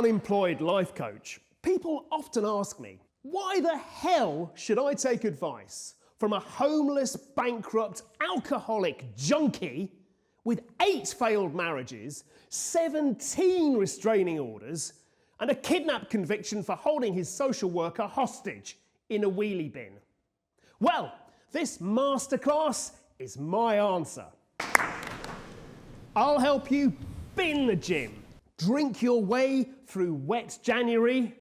unemployed life coach, people often ask me, why the hell should I take advice from a homeless, bankrupt, alcoholic junkie with 8 failed marriages, 17 restraining orders, and a kidnap conviction for holding his social worker hostage in a wheelie bin? Well, this masterclass is my answer. I'll help you bin the gym, drink your way through wet January,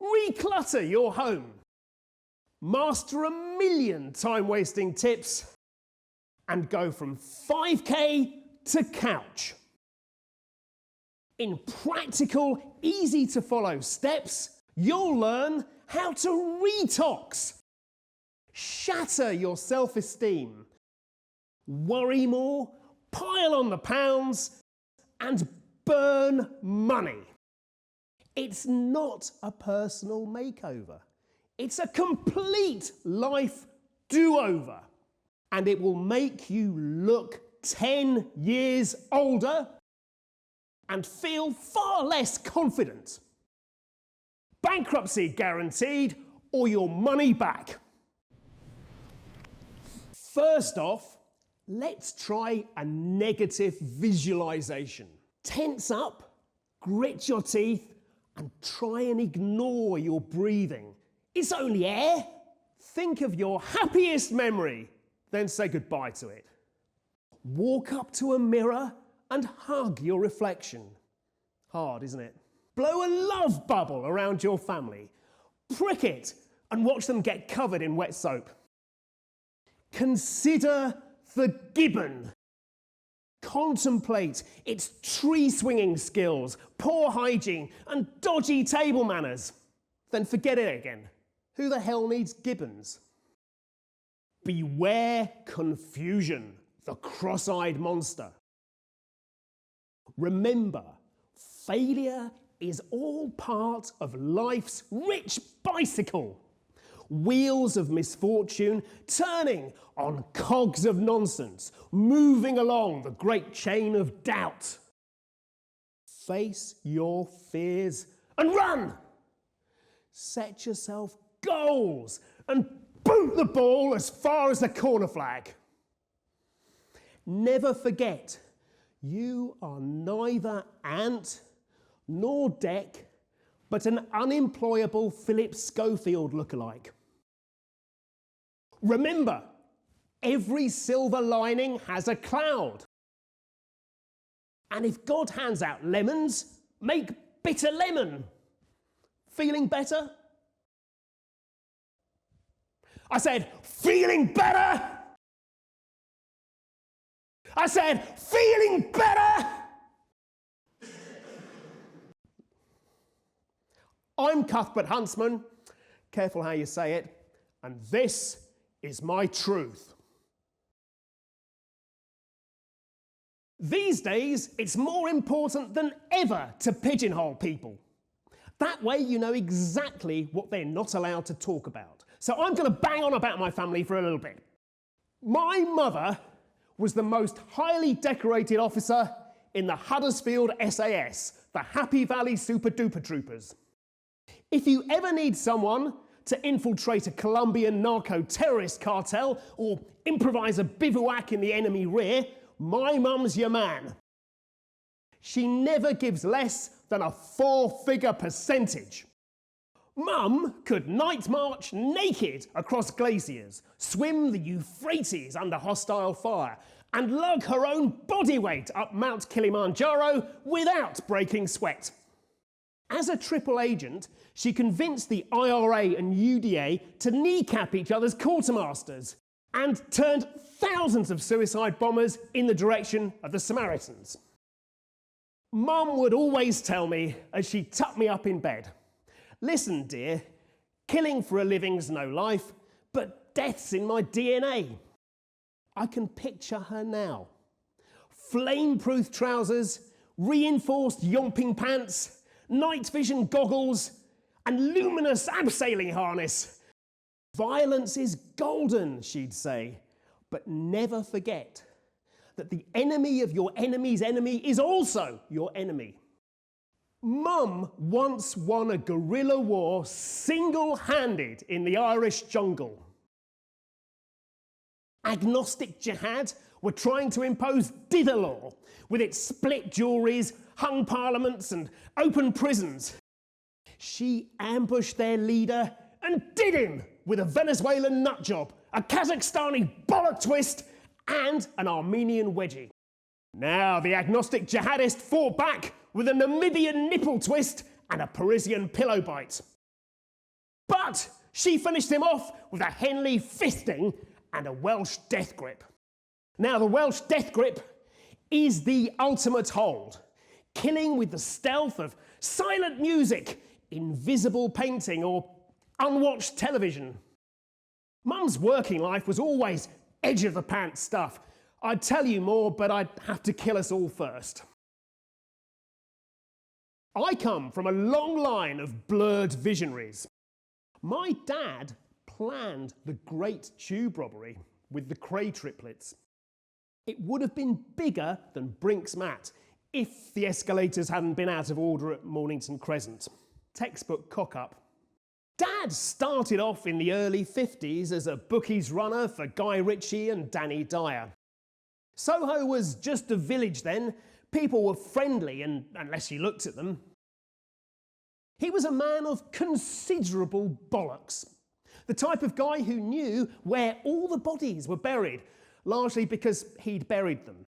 reclutter your home, master 1,000,000 time-wasting tips, and go from 5K to couch. In practical, easy-to-follow steps, you'll learn how to retox, shatter your self-esteem, worry more, pile on the pounds, and burn money. It's not a personal makeover. It's a complete life do-over. And it will make you look 10 years older and feel far less confident. Bankruptcy guaranteed, or your money back. First off, let's try a negative visualization. Tense up, grit your teeth, and try and ignore your breathing. It's only air. Think of your happiest memory, then say goodbye to it. Walk up to a mirror and hug your reflection. Hard, isn't it? Blow a love bubble around your family. Prick it and watch them get covered in wet soap. Consider the gibbon. Contemplate its tree-swinging skills, poor hygiene, and dodgy table manners. Then forget it again. Who the hell needs gibbons? Beware confusion, the cross-eyed monster. Remember, failure is all part of life's rich bicycle. Wheels of misfortune turning on cogs of nonsense, moving along the great chain of doubt. Face your fears and run. Set yourself goals and boot the ball as far as the corner flag. Never forget, you are neither Ant nor Dec, but an unemployable Philip Schofield lookalike. Remember, every silver lining has a cloud. And if God hands out lemons, make bitter lemon. Feeling better? I said, feeling better? I said, feeling better? I'm Cuthbert Huntsman, careful how you say it, and this is my truth. These days, it's more important than ever to pigeonhole people. That way you know exactly what they're not allowed to talk about. So I'm going to bang on about my family for a little bit. My mother was the most highly decorated officer in the Huddersfield SAS, the Happy Valley Super Duper Troopers. If you ever need someone to infiltrate a Colombian narco-terrorist cartel or improvise a bivouac in the enemy rear, my mum's your man. She never gives less than a 4-figure percentage. Mum could night march naked across glaciers, swim the Euphrates under hostile fire, and lug her own body weight up Mount Kilimanjaro without breaking sweat. As a triple agent, she convinced the IRA and UDA to kneecap each other's quartermasters and turned thousands of suicide bombers in the direction of the Samaritans. Mum would always tell me as she tucked me up in bed, "Listen, dear, killing for a living's no life, but death's in my DNA." I can picture her now. Flame-proof trousers, reinforced yomping pants, night vision goggles, and luminous abseiling harness. Violence is golden, she'd say, but never forget that the enemy of your enemy's enemy is also your enemy. Mum once won a guerrilla war single-handed in the Irish jungle. Agnostic jihad were trying to impose dither law with its split juries, hung parliaments and open prisons. She ambushed their leader and did him with a Venezuelan nutjob, a Kazakhstani bollock twist and an Armenian wedgie. Now the agnostic jihadist fought back with a Namibian nipple twist and a Parisian pillow bite. But she finished him off with a Henley fisting and a Welsh death grip. Now the Welsh death grip is the ultimate hold, killing with the stealth of silent music, invisible painting or unwatched television. Mum's working life was always edge-of-the-pants stuff. I'd tell you more, but I'd have to kill us all first. I come from a long line of blurred visionaries. My dad planned the Great Tube Robbery with the Cray triplets. It would have been bigger than Brink's Mat if the escalators hadn't been out of order at Mornington Crescent. Textbook cock-up. Dad started off in the early 50s as a bookies runner for Guy Ritchie and Danny Dyer. Soho was just a village then. People were friendly, and unless you looked at them. He was a man of considerable bollocks. The type of guy who knew where all the bodies were buried, largely because he'd buried them.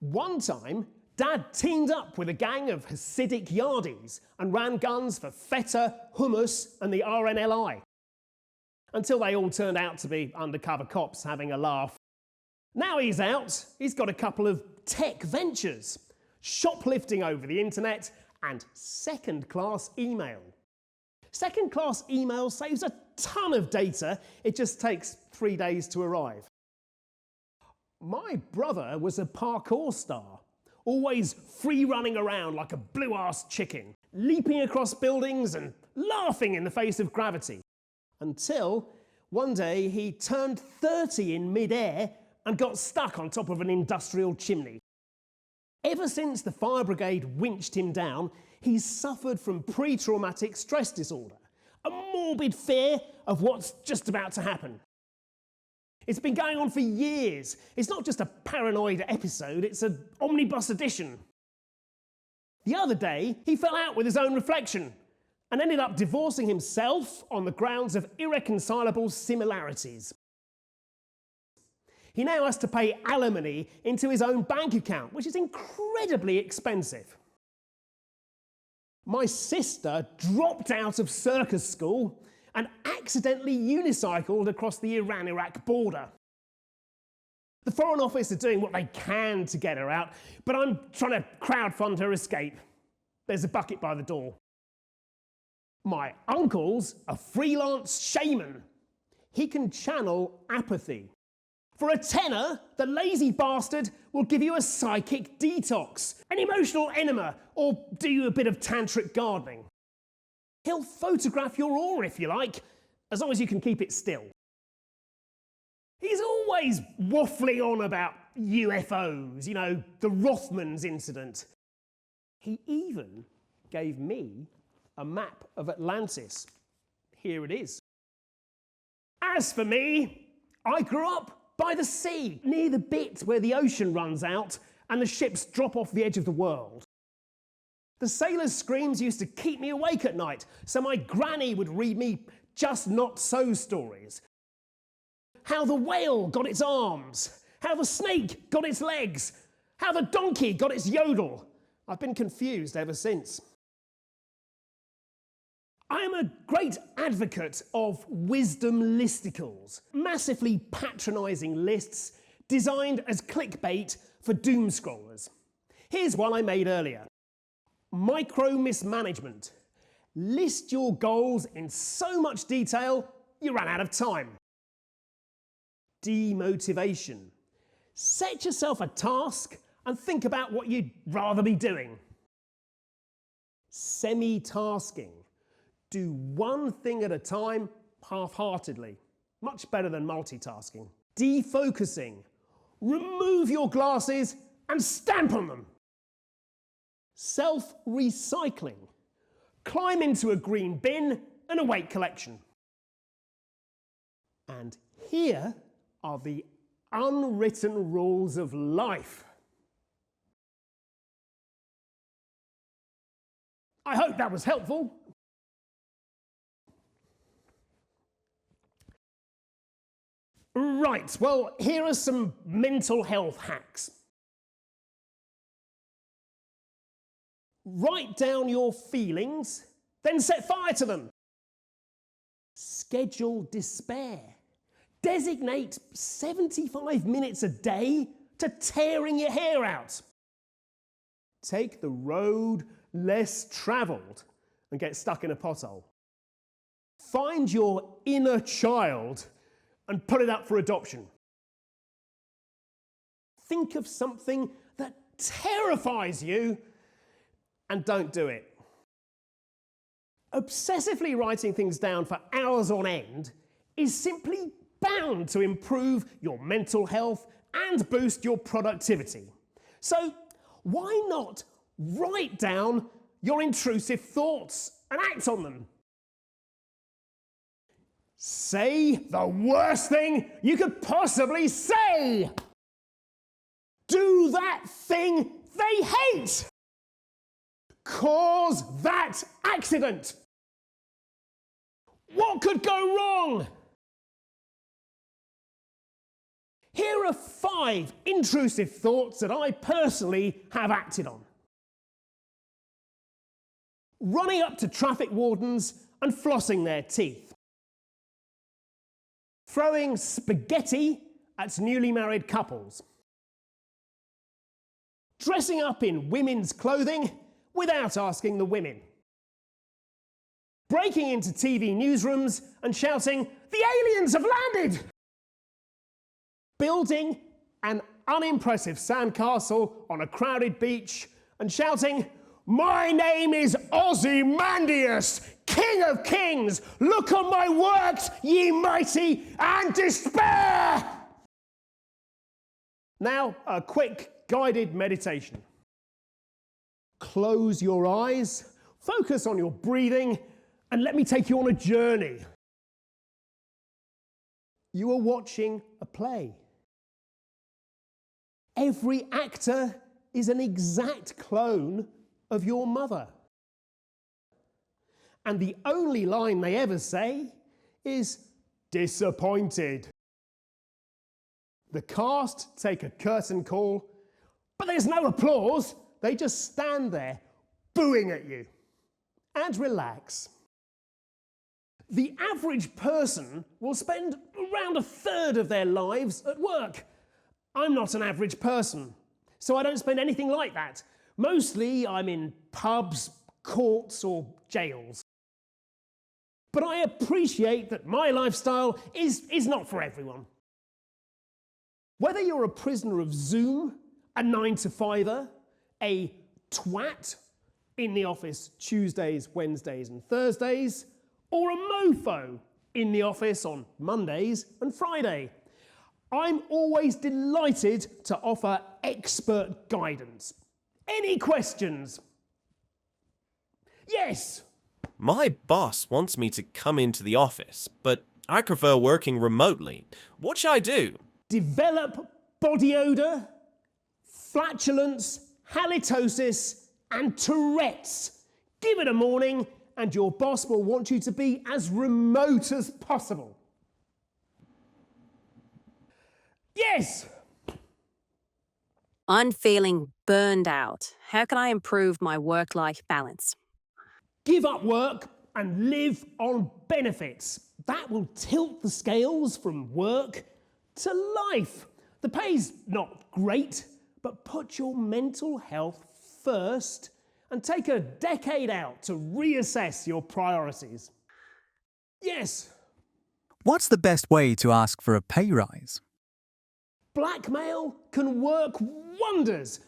One time, Dad teamed up with a gang of Hasidic yardies and ran guns for Feta, Hummus and the RNLI. Until they all turned out to be undercover cops having a laugh. Now he's out, he's got a couple of tech ventures, shoplifting over the internet and second-class email. Second-class email saves a ton of data, it just takes 3 days to arrive. My brother was a parkour star, always free-running around like a blue-ass chicken, leaping across buildings and laughing in the face of gravity. Until one day he turned 30 in mid-air and got stuck on top of an industrial chimney. Ever since the fire brigade winched him down, he's suffered from pre-traumatic stress disorder, a morbid fear of what's just about to happen. It's been going on for years. It's not just a paranoid episode, it's an omnibus edition. The other day, he fell out with his own reflection and ended up divorcing himself on the grounds of irreconcilable similarities. He now has to pay alimony into his own bank account, which is incredibly expensive. My sister dropped out of circus school and accidentally unicycled across the Iran-Iraq border. The Foreign Office are doing what they can to get her out, but I'm trying to crowdfund her escape. There's a bucket by the door. My uncle's a freelance shaman. He can channel apathy. For a tenner, the lazy bastard will give you a psychic detox, an emotional enema, or do you a bit of tantric gardening. He'll photograph your aura if you like, as long as you can keep it still. He's always waffling on about UFOs, you know, the Rothmans incident. He even gave me a map of Atlantis. Here it is. As for me, I grew up by the sea, near the bit where the ocean runs out and the ships drop off the edge of the world. The sailors' screams used to keep me awake at night, so my granny would read me just not so stories. How the whale got its arms, how the snake got its legs, how the donkey got its yodel. I've been confused ever since. I am a great advocate of wisdom listicles, massively patronising lists designed as clickbait for doom scrollers. Here's one I made earlier. Micro mismanagement. List your goals in so much detail you run out of time. Demotivation. Set yourself a task and think about what you'd rather be doing. Semi-tasking. Do one thing at a time, half-heartedly. Much better than multitasking. Defocusing. Remove your glasses and stamp on them. self-recycling, climb into a green bin and await collection. And here are the unwritten rules of life. I hope that was helpful. Right, well, here are some mental health hacks. Write down your feelings, then set fire to them. Schedule despair. Designate 75 minutes a day to tearing your hair out. Take the road less travelled and get stuck in a pothole. Find your inner child and put it up for adoption. Think of something that terrifies you and don't do it. Obsessively writing things down for hours on end is simply bound to improve your mental health and boost your productivity. So why not write down your intrusive thoughts and act on them? Say the worst thing you could possibly say. Do that thing they hate. Cause that accident. What could go wrong? Here are 5 intrusive thoughts that I personally have acted on. Running up to traffic wardens and flossing their teeth. Throwing spaghetti at newly married couples. Dressing up in women's clothing without asking the women. Breaking into TV newsrooms and shouting, "The aliens have landed!" Building an unimpressive sandcastle on a crowded beach and shouting, "My name is Ozymandias, King of Kings! Look on my works, ye mighty, and despair!" Now, a quick guided meditation. Close your eyes, focus on your breathing, and let me take you on a journey. You are watching a play. Every actor is an exact clone of your mother. And the only line they ever say is "disappointed." The cast take a curtain call, but there's no applause. They just stand there, booing at you. And relax. The average person will spend around a third of their lives at work. I'm not an average person, so I don't spend anything like that. Mostly I'm in pubs, courts, or jails. But I appreciate that my lifestyle is not for everyone. Whether you're a prisoner of Zoom, a 9-to-5er, a twat in the office Tuesdays, Wednesdays and Thursdays, or a mofo in the office on Mondays and Friday, I'm always delighted to offer expert guidance. Any questions? Yes. My boss wants me to come into the office, but I prefer working remotely. What should I do? Develop body odour, flatulence, halitosis, and Tourette's. Give it a morning, and your boss will want you to be as remote as possible. Yes! I'm feeling burned out. How can I improve my work-life balance? Give up work and live on benefits. That will tilt the scales from work to life. The pay's not great, but put your mental health first and take a decade out to reassess your priorities. Yes. What's the best way to ask for a pay rise? Blackmail can work wonders,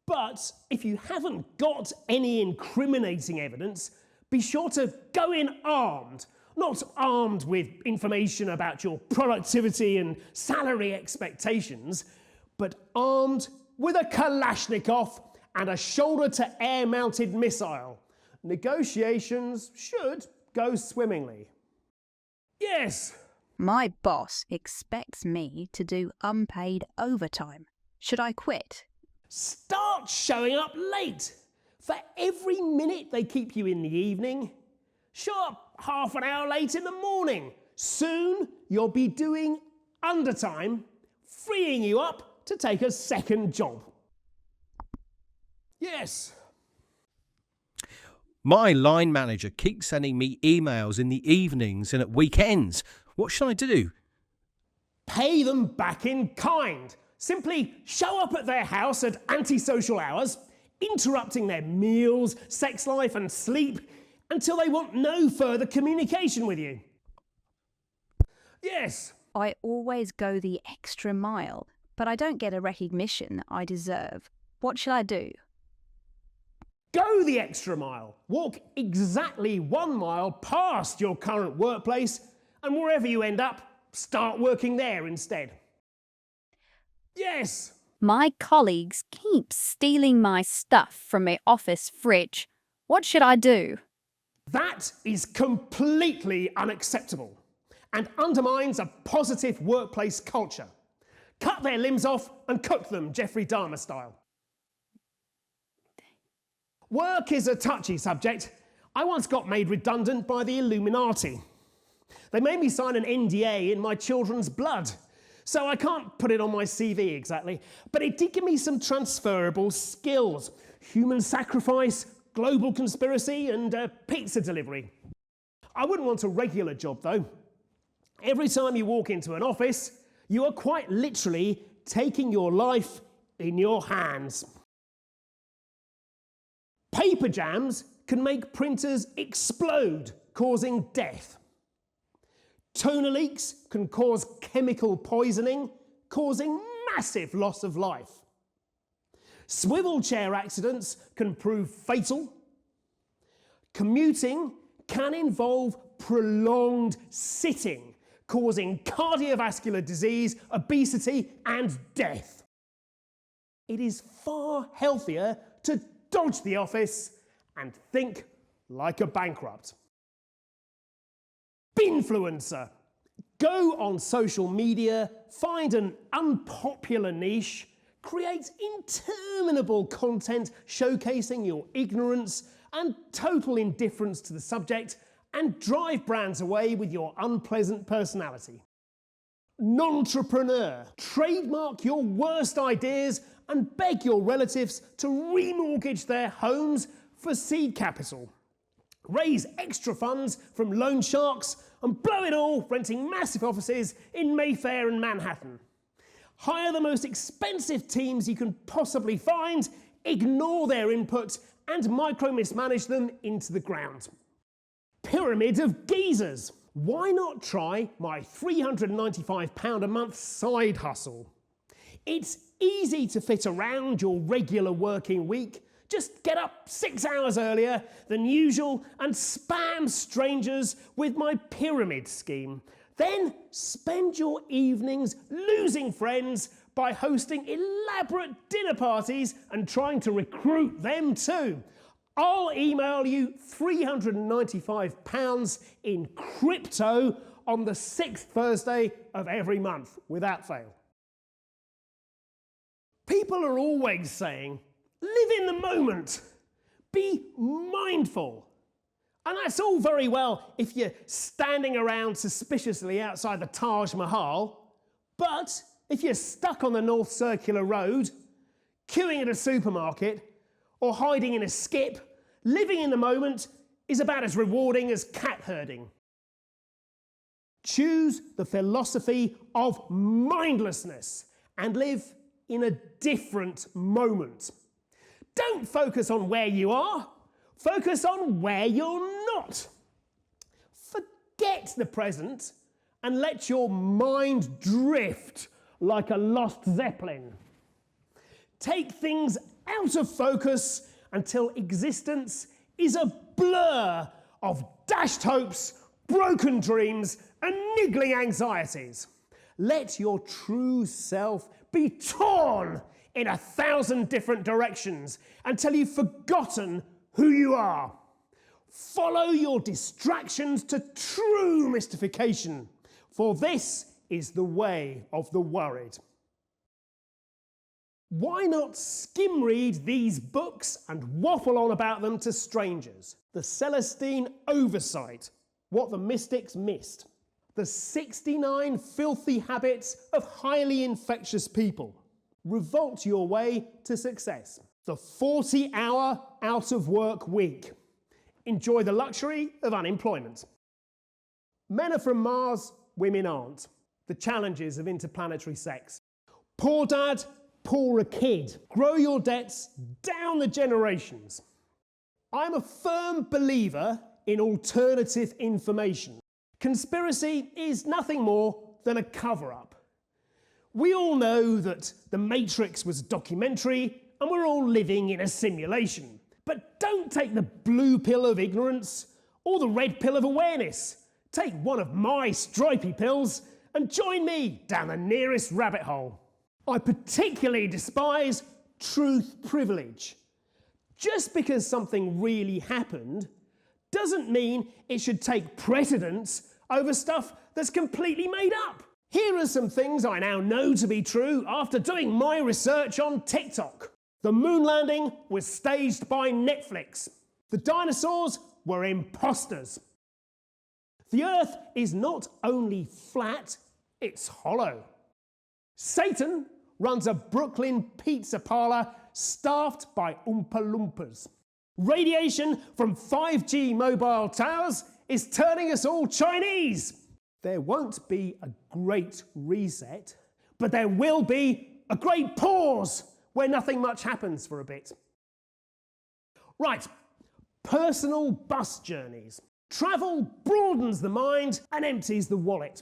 but if you haven't got any incriminating evidence, be sure to go in armed. Not armed with information about your productivity and salary expectations, but armed with a Kalashnikov and a shoulder-to-air mounted missile. Negotiations should go swimmingly. Yes. My boss expects me to do unpaid overtime. Should I quit? Start showing up late. For every minute they keep you in the evening, show up half an hour late in the morning. Soon you'll be doing undertime, freeing you up to take a second job. Yes. My line manager keeps sending me emails in the evenings and at weekends. What should I do? Pay them back in kind. Simply show up at their house at antisocial hours, interrupting their meals, sex life and sleep until they want no further communication with you. Yes. I always go the extra mile, but I don't get a recognition I deserve. What shall I do? Go the extra mile. Walk exactly 1 mile past your current workplace, and wherever you end up, start working there instead. Yes. My colleagues keep stealing my stuff from my office fridge. What should I do? That is completely unacceptable and undermines a positive workplace culture. Cut their limbs off and cook them Jeffrey Dahmer style. Work is a touchy subject. I once got made redundant by the Illuminati. They made me sign an NDA in my children's blood, so I can't put it on my CV exactly, but it did give me some transferable skills. Human sacrifice, global conspiracy, and pizza delivery. I wouldn't want a regular job though. Every time you walk into an office, you are quite literally taking your life in your hands. Paper jams can make printers explode, causing death. Toner leaks can cause chemical poisoning, causing massive loss of life. Swivel chair accidents can prove fatal. Commuting can involve prolonged sitting, causing cardiovascular disease, obesity, and death. It is far healthier to dodge the office and think like a bankrupt. Binfluencer. Go on social media, find an unpopular niche, create interminable content showcasing your ignorance and total indifference to the subject, and drive brands away with your unpleasant personality. Nontrepreneur. Trademark your worst ideas and beg your relatives to remortgage their homes for seed capital. Raise extra funds from loan sharks and blow it all renting massive offices in Mayfair and Manhattan. Hire the most expensive teams you can possibly find, ignore their input and micro-mismanage them into the ground. Pyramid of geezers. Why not try my £395 a month side hustle? It's easy to fit around your regular working week. Just get up 6 hours earlier than usual and spam strangers with my pyramid scheme. Then spend your evenings losing friends by hosting elaborate dinner parties and trying to recruit them too. I'll email you £395 in crypto on the 6th Thursday of every month, without fail. People are always saying, live in the moment, be mindful. And that's all very well if you're standing around suspiciously outside the Taj Mahal, but if you're stuck on the North Circular Road, queuing at a supermarket, or hiding in a skip, living in the moment is about as rewarding as cat herding. Choose the philosophy of mindlessness and live in a different moment. Don't focus on where you are, focus on where you're not. Forget the present and let your mind drift like a lost zeppelin. Take things out of focus until existence is a blur of dashed hopes, broken dreams, and niggling anxieties. Let your true self be torn in 1,000 different directions until you've forgotten who you are. Follow your distractions to true mystification, for this is the way of the worried. Why not skim read these books and waffle on about them to strangers? The Celestine Oversight, What the Mystics Missed. The 69 Filthy Habits of Highly Infectious People. Revolt your way to success. The 40-hour out-of-work week. Enjoy the luxury of unemployment. Men are from Mars, women aren't. The challenges of interplanetary sex. Poor dad, poorer kid. Grow your debts down the generations. I'm a firm believer in alternative information. Conspiracy is nothing more than a cover-up. We all know that The Matrix was a documentary and we're all living in a simulation. But don't take the blue pill of ignorance or the red pill of awareness. Take one of my stripy pills and join me down the nearest rabbit hole. I particularly despise truth privilege. Just because something really happened doesn't mean it should take precedence over stuff that's completely made up. Here are some things I now know to be true after doing my research on TikTok. The moon landing was staged by Netflix. The dinosaurs were imposters. The Earth is not only flat, it's hollow. Satan runs a Brooklyn pizza parlor staffed by Oompa Loompas. Radiation from 5G mobile towers is turning us all Chinese. There won't be a great reset, but there will be a great pause where nothing much happens for a bit. Right, personal bus journeys. Travel broadens the mind and empties the wallet.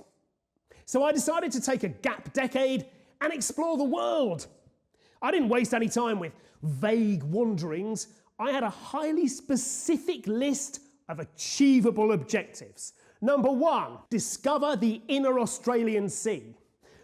So I decided to take a gap decade and explore the world. I didn't waste any time with vague wanderings. I had a highly specific list of achievable objectives. Number 1, discover the inner Australian Sea.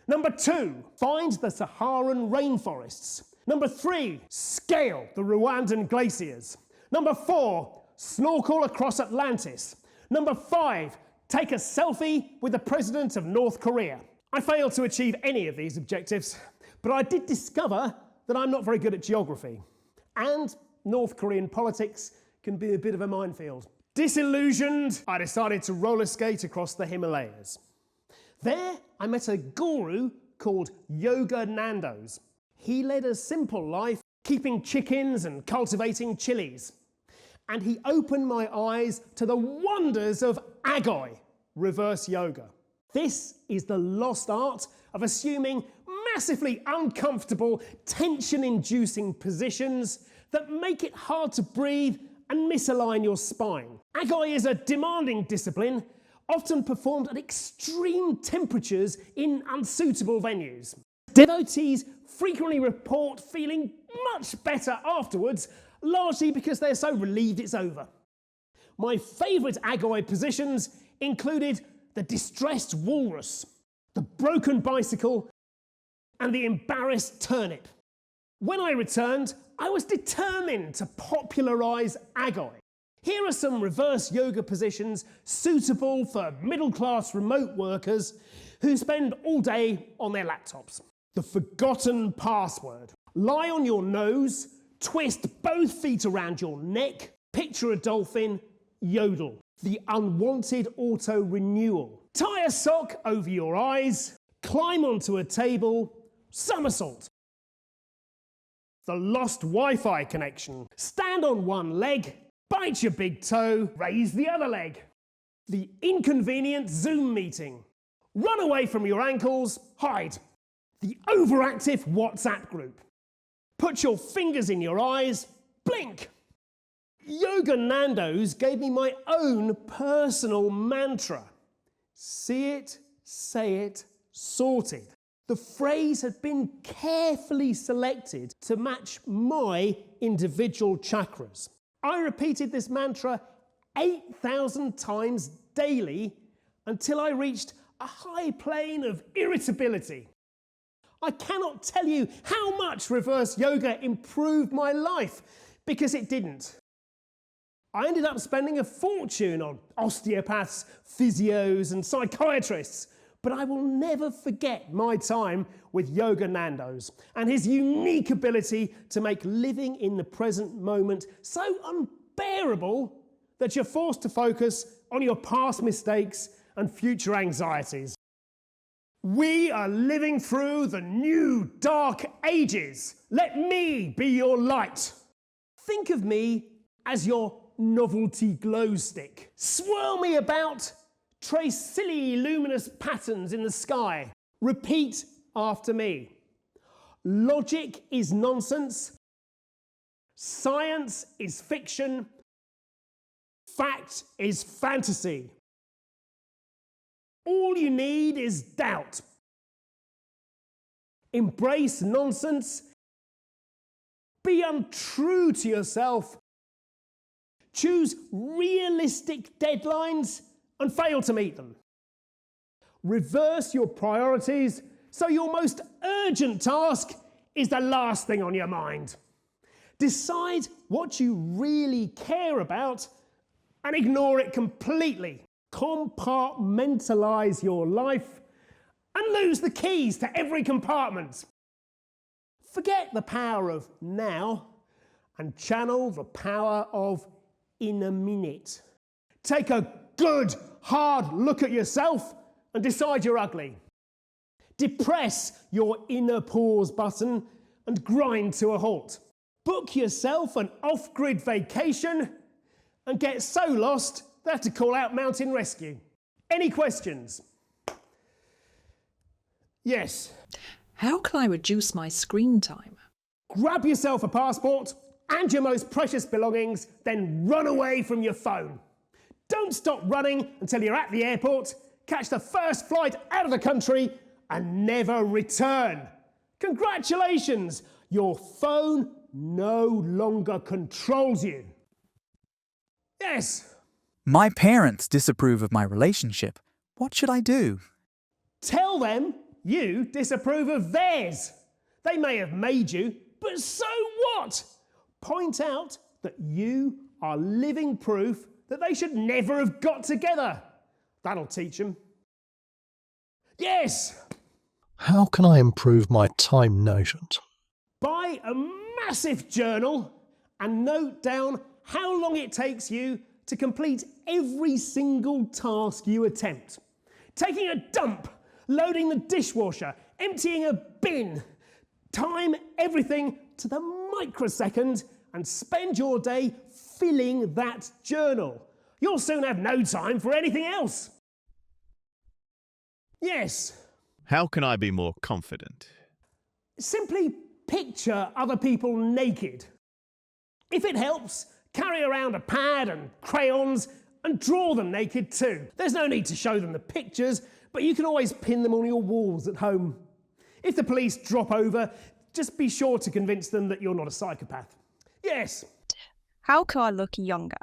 Number 2, find the Saharan rainforests. Number 3, scale the Rwandan glaciers. Number 4, snorkel across Atlantis. Number 5, take a selfie with the president of North Korea. I failed to achieve any of these objectives, but I did discover that I'm not very good at geography. And North Korean politics can be a bit of a minefield. Disillusioned, I decided to roller skate across the Himalayas. There, I met a guru called Yoga Nando's. He led a simple life, keeping chickens and cultivating chilies. And he opened my eyes to the wonders of Agoi, reverse yoga. This is the lost art of assuming massively uncomfortable, tension-inducing positions that make it hard to breathe and misalign your spine. Agoi is a demanding discipline, often performed at extreme temperatures in unsuitable venues. Devotees frequently report feeling much better afterwards, largely because they're so relieved it's over. My favourite Agoi positions included the distressed walrus, the broken bicycle, and the embarrassed turnip. When I returned, I was determined to popularise Agoi. Here are some reverse yoga positions suitable for middle-class remote workers who spend all day on their laptops. The forgotten password. Lie on your nose, twist both feet around your neck, picture a dolphin, yodel. The unwanted auto-renewal. Tie a sock over your eyes, climb onto a table, somersault. The lost Wi-Fi connection. Stand on one leg, bite your big toe, raise the other leg. The inconvenient Zoom meeting. Run away from your ankles, hide. The overactive WhatsApp group. Put your fingers in your eyes, blink. Yoga Nando's gave me my own personal mantra. See it, say it, sorted. The phrase had been carefully selected to match my individual chakras. I repeated this mantra 8,000 times daily until I reached a high plane of irritability. I cannot tell you how much reverse yoga improved my life, because it didn't. I ended up spending a fortune on osteopaths, physios and psychiatrists, but I will never forget my time with Yoga Nando's and his unique ability to make living in the present moment so unbearable that you're forced to focus on your past mistakes and future anxieties. We are living through the new dark ages. Let me be your light. Think of me as your novelty glow stick. Swirl me about, trace silly luminous patterns in the sky. Repeat after me. Logic is nonsense. Science is fiction. Fact is fantasy. All you need is doubt. Embrace nonsense. Be untrue to yourself. Choose realistic deadlines and fail to meet them. Reverse your priorities so your most urgent task is the last thing on your mind. Decide what you really care about and ignore it completely. Compartmentalize your life and lose the keys to every compartment. Forget the power of now and channel the power of in a minute. Take a good, hard look at yourself and decide you're ugly. Depress your inner pause button and grind to a halt. Book yourself an off-grid vacation and get so lost they have to call out mountain rescue. Any questions? Yes. How can I reduce my screen time? Grab yourself a passport and your most precious belongings, then run away from your phone. Don't stop running until you're at the airport, catch the first flight out of the country, and never return. Congratulations! Your phone no longer controls you. Yes. My parents disapprove of my relationship. What should I do? Tell them you disapprove of theirs. They may have made you, but so what? Point out that you are living proof that they should never have got together. That'll teach them. Yes. How can I improve my time management? Buy a massive journal and note down how long it takes you to complete every single task you attempt. Taking a dump, loading the dishwasher, emptying a bin. Time everything to the microsecond and spend your day filling that journal. You'll soon have no time for anything else. Yes. How can I be more confident? Simply picture other people naked. If it helps, carry around a pad and crayons and draw them naked too. There's no need to show them the pictures, but you can always pin them on your walls at home. If the police drop over, just be sure to convince them that you're not a psychopath. Yes. How can I look younger?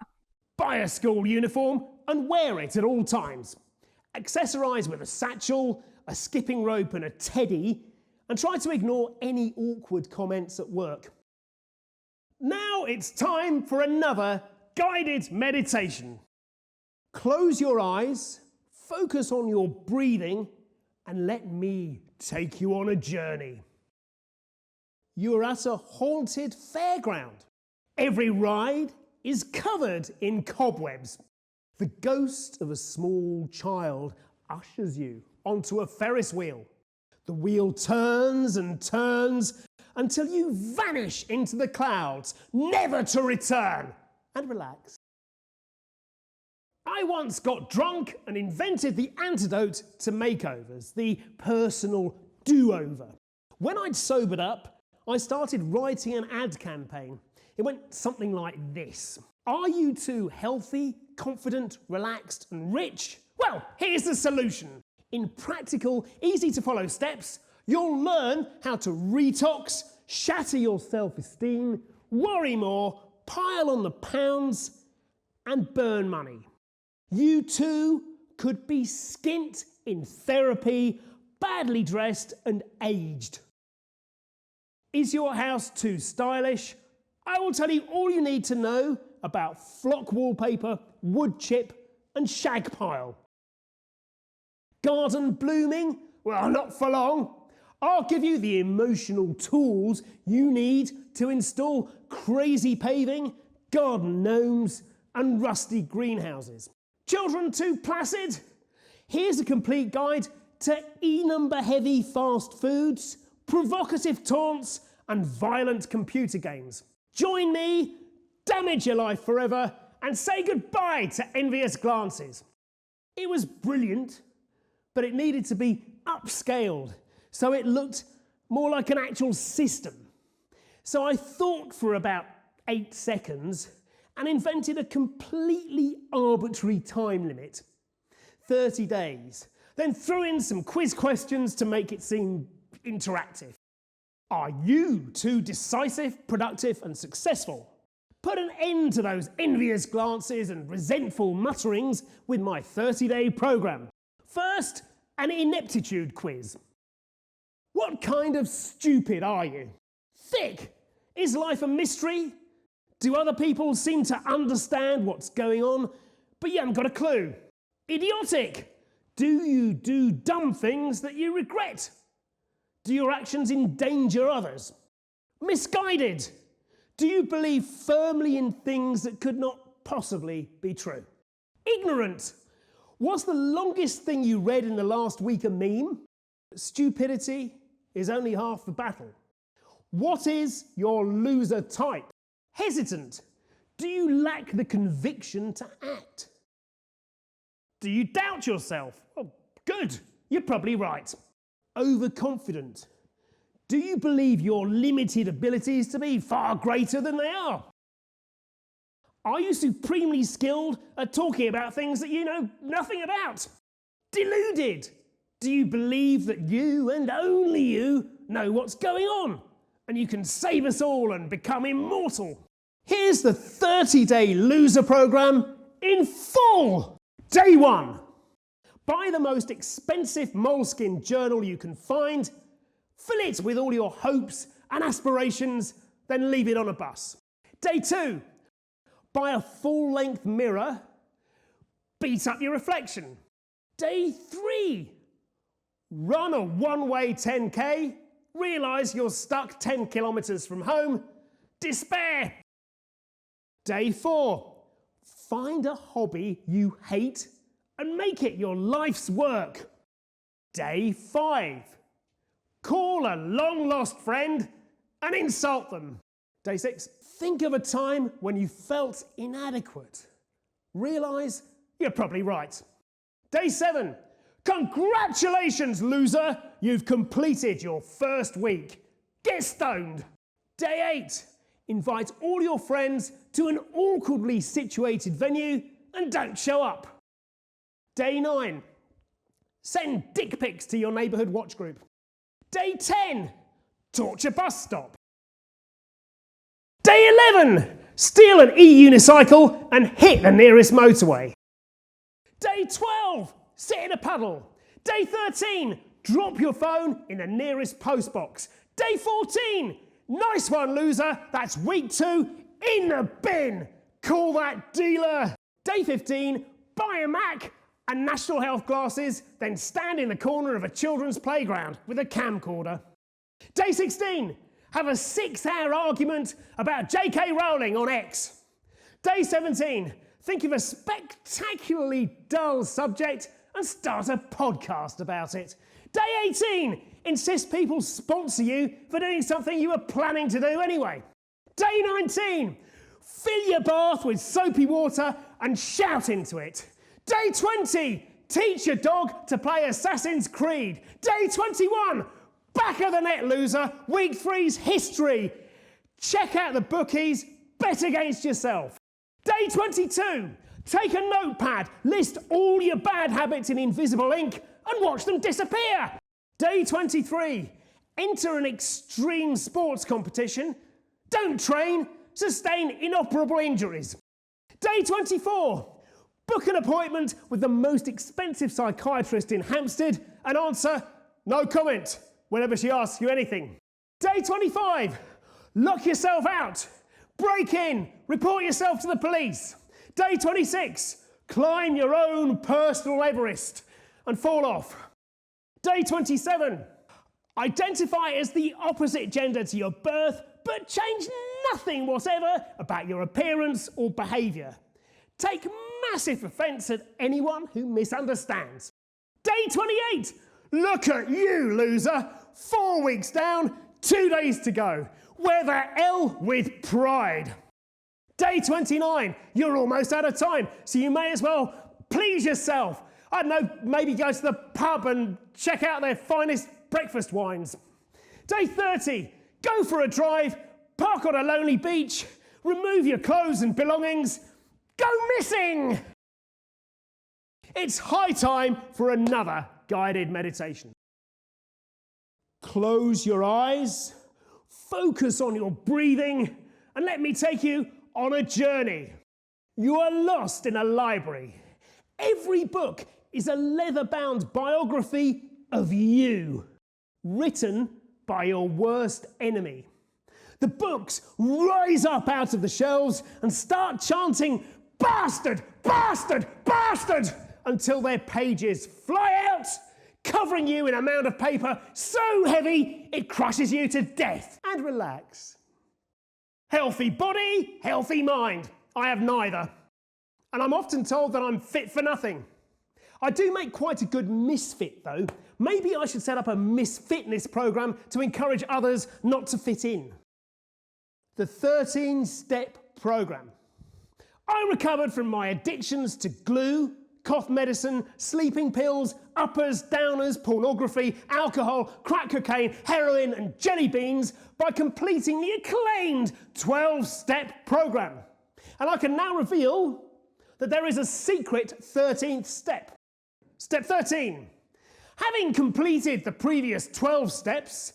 Buy a school uniform and wear it at all times. Accessorise with a satchel, a skipping rope and a teddy, and try to ignore any awkward comments at work. Now it's time for another guided meditation. Close your eyes, focus on your breathing, and let me take you on a journey. You are at a haunted fairground. Every ride is covered in cobwebs. The ghost of a small child ushers you onto a Ferris wheel. The wheel turns and turns until you vanish into the clouds, never to return. And relax. I once got drunk and invented the antidote to makeovers, the personal do-over. When I'd sobered up, I started writing an ad campaign. It went something like this. Are you too healthy, confident, relaxed and rich? Well, here's the solution. In practical, easy-to-follow steps, you'll learn how to retox, shatter your self-esteem, worry more, pile on the pounds, and burn money. You too could be skint in therapy, badly dressed and aged. Is your house too stylish? I will tell you all you need to know about flock wallpaper, wood chip and shag pile. Garden blooming? Well, not for long. I'll give you the emotional tools you need to install crazy paving, garden gnomes and rusty greenhouses. Children too placid? Here's a complete guide to E-number heavy fast foods, provocative taunts and violent computer games. Join me, damage your life forever and say goodbye to envious glances. It was brilliant, but it needed to be upscaled so it looked more like an actual system. So I thought for about 8 seconds and invented a completely arbitrary time limit, 30 days, then threw in some quiz questions to make it seem interactive. Are you too decisive, productive and successful? Put an end to those envious glances and resentful mutterings with my 30-day program. First, an ineptitude quiz. What kind of stupid are you? Thick? Is life a mystery? Do other people seem to understand what's going on, but you haven't got a clue? Idiotic? Do you do dumb things that you regret? Do your actions endanger others? Misguided? Do you believe firmly in things that could not possibly be true? Ignorant? Was the longest thing you read in the last week a meme? Stupidity is only half the battle. What is your loser type? Hesitant? Do you lack the conviction to act? Do you doubt yourself? Oh, good, you're probably right. Overconfident? Do you believe your limited abilities to be far greater than they are? Are you supremely skilled at talking about things that you know nothing about? Deluded? Do you believe that you and only you know what's going on and you can save us all and become immortal? Here's the 30-day loser program in full. Day 1. Buy the most expensive moleskin journal you can find, fill it with all your hopes and aspirations, then leave it on a bus. Day 2. Buy a full-length mirror, beat up your reflection. Day 3. Run a one-way 10K, realise you're stuck 10 kilometres from home, despair. Day 4. Find a hobby you hate and make it your life's work. Day 5. Call a long-lost friend and insult them. Day 6. Think of a time when you felt inadequate. Realise you're probably right. Day 7. Congratulations, loser! You've completed your first week. Get stoned. Day 8. Invite all your friends to an awkwardly situated venue and don't show up. Day 9. Send dick pics to your neighbourhood watch group. Day 10. Torture bus stop. Day 11. Steal an e-unicycle and hit the nearest motorway. Day 12. Sit in a puddle. Day 13. Drop your phone in the nearest postbox. Day 14. Nice one, loser. That's week 2 in the bin. Call that dealer. Day 15. Buy a Mac and National Health glasses, then stand in the corner of a children's playground with a camcorder. Day 16. Have a 6-hour argument about J.K. Rowling on X. Day 17. Think of a spectacularly dull subject and start a podcast about it. Day 18. Insist people sponsor you for doing something you were planning to do anyway. Day 19. Fill your bath with soapy water and shout into it. Day 20. Teach your dog to play Assassin's Creed. Day 21. Back of the net, loser. Week 3's history. Check out the bookies. Bet against yourself. Day 22. Take a notepad. List all your bad habits in invisible ink and watch them disappear. Day 23. Enter an extreme sports competition. Don't train. Sustain inoperable injuries. Day 24. Book an appointment with the most expensive psychiatrist in Hampstead and answer, no comment, whenever she asks you anything. Day 25, lock yourself out. Break in, report yourself to the police. Day 26, climb your own personal Everest and fall off. Day 27, identify as the opposite gender to your birth, but change nothing whatever about your appearance or behaviour. Take massive offence at anyone who misunderstands. Day 28, look at you, loser. 4 weeks down, 2 days to go. Wear that L with pride. Day 29, you're almost out of time, so you may as well please yourself. I don't know, maybe go to the pub and check out their finest breakfast wines. Day 30, go for a drive, park on a lonely beach, remove your clothes and belongings, go missing! It's high time for another guided meditation. Close your eyes, focus on your breathing, and let me take you on a journey. You are lost in a library. Every book is a leather-bound biography of you, written by your worst enemy. The books rise up out of the shelves and start chanting, "Bastard! Bastard! Bastard!" until their pages fly out, covering you in a mound of paper so heavy it crushes you to death. And relax. Healthy body, healthy mind. I have neither. And I'm often told that I'm fit for nothing. I do make quite a good misfit though. Maybe I should set up a misfitness program to encourage others not to fit in. The 13-step program. I recovered from my addictions to glue, cough medicine, sleeping pills, uppers, downers, pornography, alcohol, crack cocaine, heroin and jelly beans by completing the acclaimed 12-step program. And I can now reveal that there is a secret 13th step. Step 13. Having completed the previous 12 steps,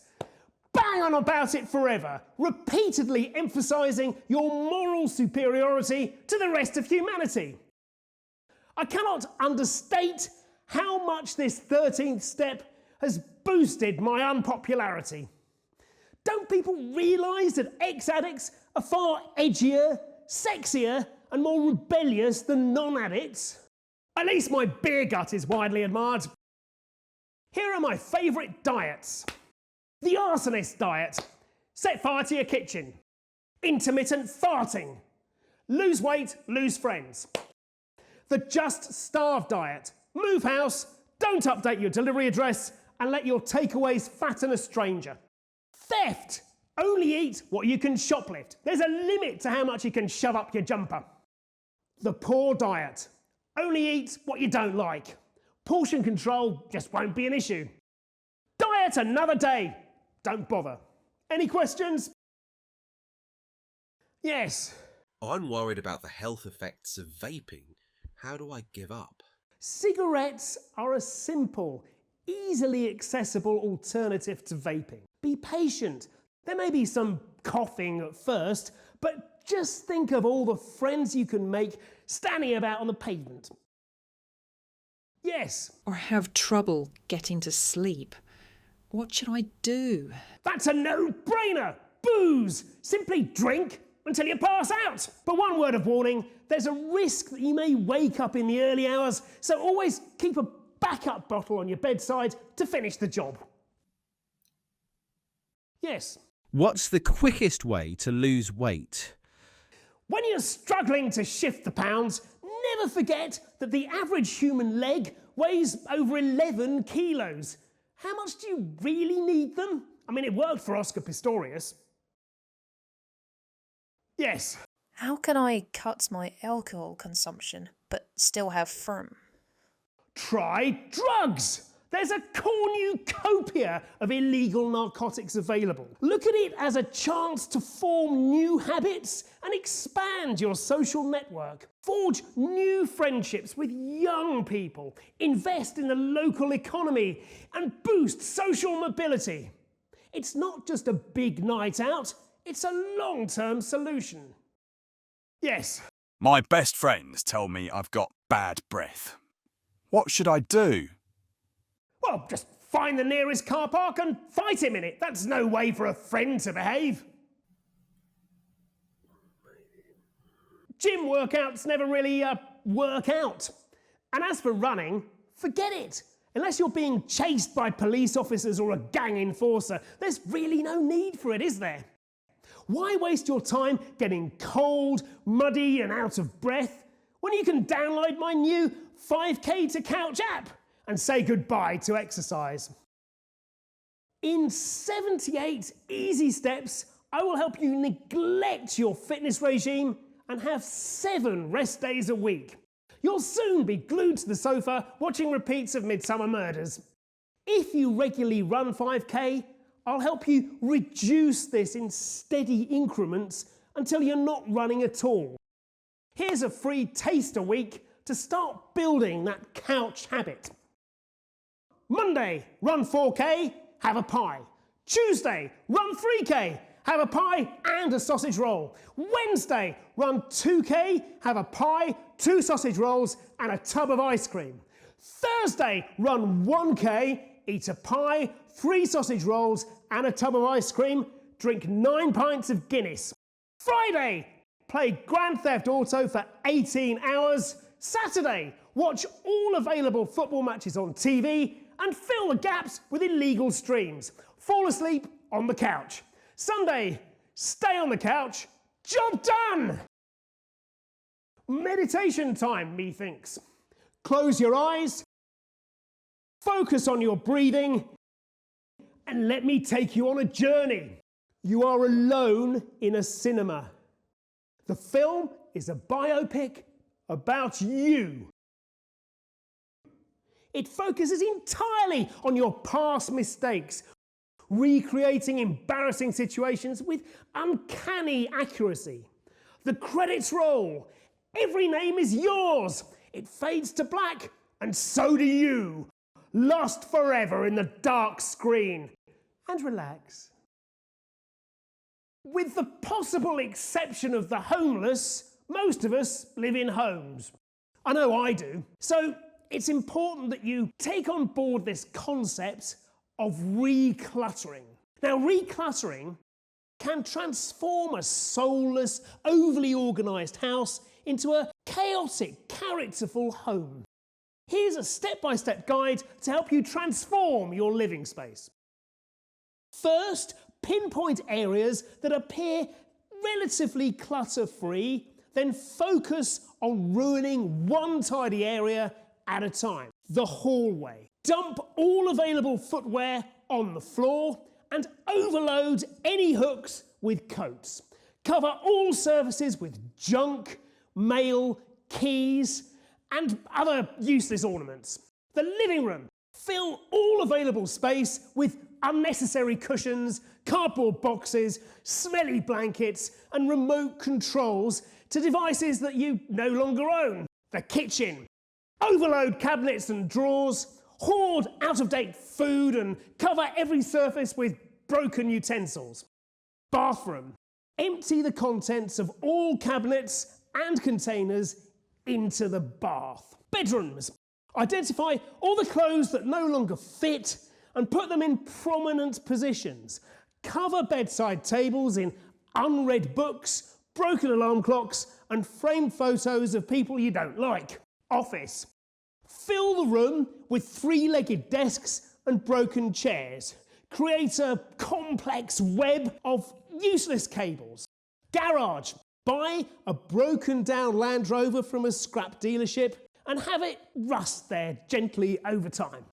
bang on about it forever, repeatedly emphasising your moral superiority to the rest of humanity. I cannot understate how much this 13th step has boosted my unpopularity. Don't people realise that ex-addicts are far edgier, sexier and more rebellious than non-addicts? At least my beer gut is widely admired. Here are my favourite diets. The arsonist diet. Set fire to your kitchen. Intermittent farting. Lose weight, lose friends. The just starve diet. Move house, don't update your delivery address, and let your takeaways fatten a stranger. Theft. Only eat what you can shoplift. There's a limit to how much you can shove up your jumper. The poor diet. Only eat what you don't like. Portion control just won't be an issue. Diet another day. Don't bother. Any questions? Yes. I'm worried about the health effects of vaping. How do I give up? Cigarettes are a simple, easily accessible alternative to vaping. Be patient. There may be some coughing at first, but just think of all the friends you can make standing about on the pavement. Yes. Or have trouble getting to sleep. What should I do? That's a no-brainer. Booze. Simply drink until you pass out. But one word of warning, there's a risk that you may wake up in the early hours, so always keep a backup bottle on your bedside to finish the job. Yes. What's the quickest way to lose weight? When you're struggling to shift the pounds, never forget that the average human leg weighs over 11 kilos. How much do you really need them? I mean, it worked for Oscar Pistorius. Yes. How can I cut my alcohol consumption but still have fun? Try drugs. There's a cornucopia of illegal narcotics available. Look at it as a chance to form new habits and expand your social network. Forge new friendships with young people. Invest in the local economy and boost social mobility. It's not just a big night out, it's a long-term solution. Yes. My best friends tell me I've got bad breath. What should I do? Well, just Find the nearest car park and fight him in it. That's no way for a friend to behave. Gym workouts never really work out. And as for running, forget it. Unless you're being chased by police officers or a gang enforcer, there's really no need for it, is there? Why waste your time getting cold, muddy and out of breath when you can download my new 5K to Couch app and say goodbye to exercise? In 78 easy steps, I will help you neglect your fitness regime and have 7 rest days a week. You'll soon be glued to the sofa watching repeats of Midsummer Murders. If you regularly run 5K, I'll help you reduce this in steady increments until you're not running at all. Here's a free taste a week to start building that couch habit. Monday, run 4K, have a pie. Tuesday, run 3K, have a pie and a sausage roll. Wednesday, run 2K, have a pie, 2 sausage rolls and a tub of ice cream. Thursday, run 1K, eat a pie, 3 sausage rolls and a tub of ice cream, drink 9 pints of Guinness. Friday, play Grand Theft Auto for 18 hours. Saturday, watch all available football matches on TV and fill the gaps with illegal streams. Fall asleep on the couch. Sunday, stay on the couch. Job done! Meditation time, methinks. Close your eyes, focus on your breathing, and let me take you on a journey. You are alone in a cinema. The film is a biopic about you. It focuses entirely on your past mistakes, recreating embarrassing situations with uncanny accuracy. The credits roll. Every name is yours. It fades to black, and so do you, lost forever in the dark screen. And relax. With the possible exception of the homeless, most of us live in homes. I know I do. So it's important that you take on board this concept of recluttering. Now, recluttering can transform a soulless, overly organised house into a chaotic, characterful home. Here's a step-by-step guide to help you transform your living space. First, pinpoint areas that appear relatively clutter-free, then focus on ruining one tidy area at a time. The hallway. Dump all available footwear on the floor and overload any hooks with coats. Cover all surfaces with junk, mail, keys, and other useless ornaments. The living room. Fill all available space with unnecessary cushions, cardboard boxes, smelly blankets, and remote controls to devices that you no longer own. The kitchen. Overload cabinets and drawers, hoard out-of-date food and cover every surface with broken utensils. Bathroom. Empty the contents of all cabinets and containers into the bath. Bedrooms. Identify all the clothes that no longer fit and put them in prominent positions. Cover bedside tables in unread books, broken alarm clocks, and framed photos of people you don't like. Office. Fill the room with 3-legged desks and broken chairs. Create a complex web of useless cables. Garage. Buy a broken down Land Rover from a scrap dealership and have it rust there gently over time.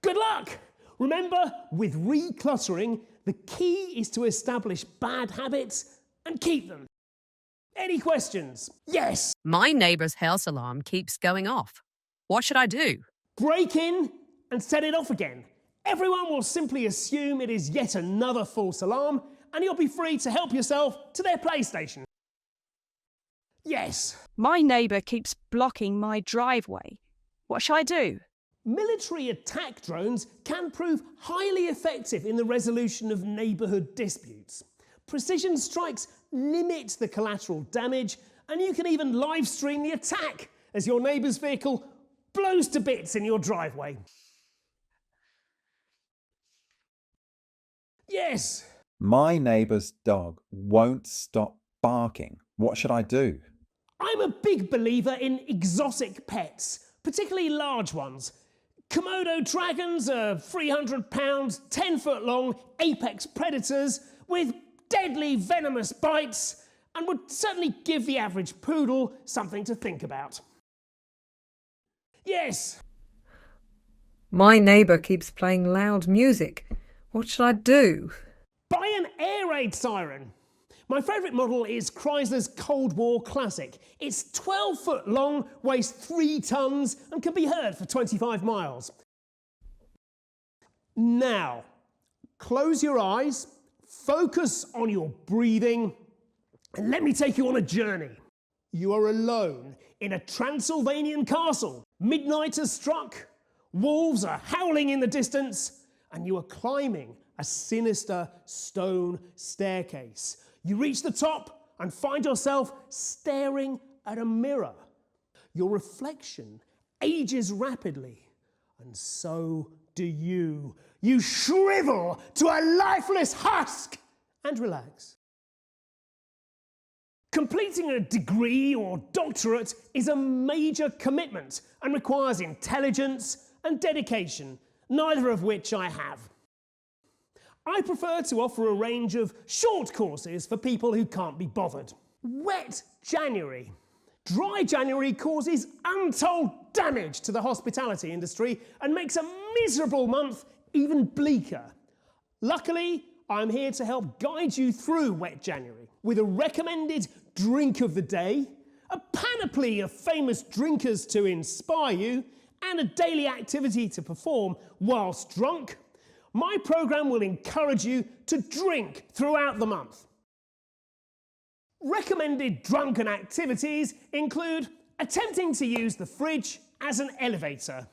Good luck! Remember, with recluttering, the key is to establish bad habits and keep them. Any questions? Yes! My neighbour's house alarm keeps going off. What should I do? Break in and set it off again. Everyone will simply assume it is yet another false alarm, and you'll be free to help yourself to their PlayStation. Yes. My neighbour keeps blocking my driveway. What shall I do? Military attack drones can prove highly effective in the resolution of neighbourhood disputes. Precision strikes limit the collateral damage, and you can even live stream the attack as your neighbour's vehicle blows to bits in your driveway. Yes. My neighbour's dog won't stop barking. What should I do? I'm a big believer in exotic pets, particularly large ones. Komodo dragons are 300 pounds, 10-foot long apex predators with deadly venomous bites and would certainly give the average poodle something to think about. Yes. My neighbour keeps playing loud music. What should I do? Buy an air raid siren. My favourite model is Chrysler's Cold War Classic. It's 12 foot long, weighs 3 tons and can be heard for 25 miles. Now, close your eyes, focus on your breathing, and let me take you on a journey. You are alone in a Transylvanian castle. Midnight has struck, wolves are howling in the distance, and you are climbing a sinister stone staircase. You reach the top and find yourself staring at a mirror. Your reflection ages rapidly, and so do you. You shrivel to a lifeless husk and relax. Completing a degree or doctorate is a major commitment and requires intelligence and dedication, neither of which I have. I prefer to offer a range of short courses for people who can't be bothered. Wet January. Dry January causes untold damage to the hospitality industry and makes a miserable month even bleaker. Luckily, I'm here to help guide you through Wet January with a recommended drink of the day, a panoply of famous drinkers to inspire you, and a daily activity to perform whilst drunk. My programme will encourage you to drink throughout the month. Recommended drunken activities include attempting to use the fridge as an elevator,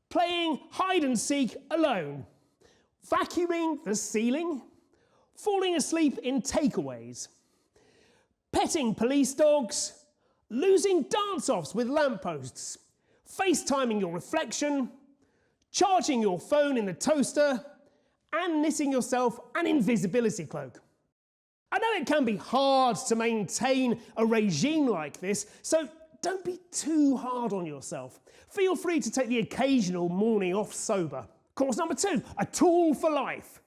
playing hide and seek alone, vacuuming the ceiling, falling asleep in takeaways, petting police dogs, losing dance-offs with lampposts, FaceTiming your reflection, charging your phone in the toaster, and knitting yourself an invisibility cloak. I know it can be hard to maintain a regime like this, so don't be too hard on yourself. Feel free to take the occasional morning off sober. Course number 2, a tool for life.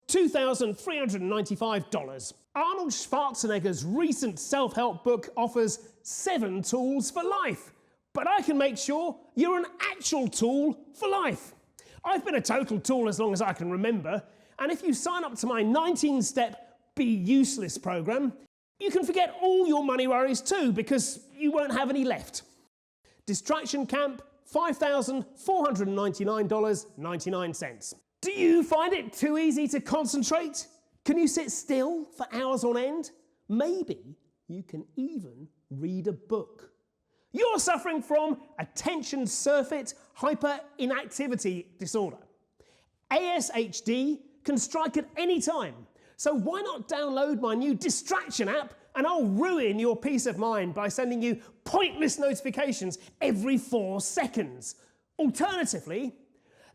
$2,395. Arnold Schwarzenegger's recent self-help book offers 7 tools for life. But I can make sure you're an actual tool for life. I've been a total tool as long as I can remember, and if you sign up to my 19-step Be Useless program, you can forget all your money worries too, because you won't have any left. Distraction Camp, $5,499.99. Do you find it too easy to concentrate? Can you sit still for hours on end? Maybe you can even read a book. You're suffering from attention surfeit hyperinactivity disorder. ASHD can strike at any time, so why not download my new distraction app and I'll ruin your peace of mind by sending you pointless notifications every 4 seconds. Alternatively,